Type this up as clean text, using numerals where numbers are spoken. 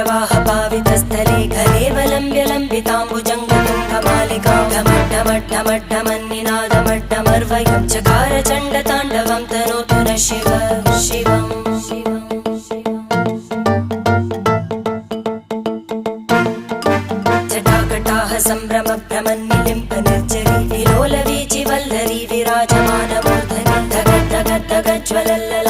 जटाटवीगलज्जलप्रवाहपावितस्थले घलेवलम्ब्य लम्बिताम्बुजङ्गतुङ्गमालिकां ढमड्ढमड्ढमड्ढमन्निनादमड्ढमर्वयं चकार चण्डताण्डवं तनोतु नः शिव शिवम् जटाकटाह सम्भ्रमभ्रमन्निलिम्प निर्जरी विलोलवीचिवल्लरी विराजमानमूर्धनि धगद्धगद्धगज्ज्वलल्ल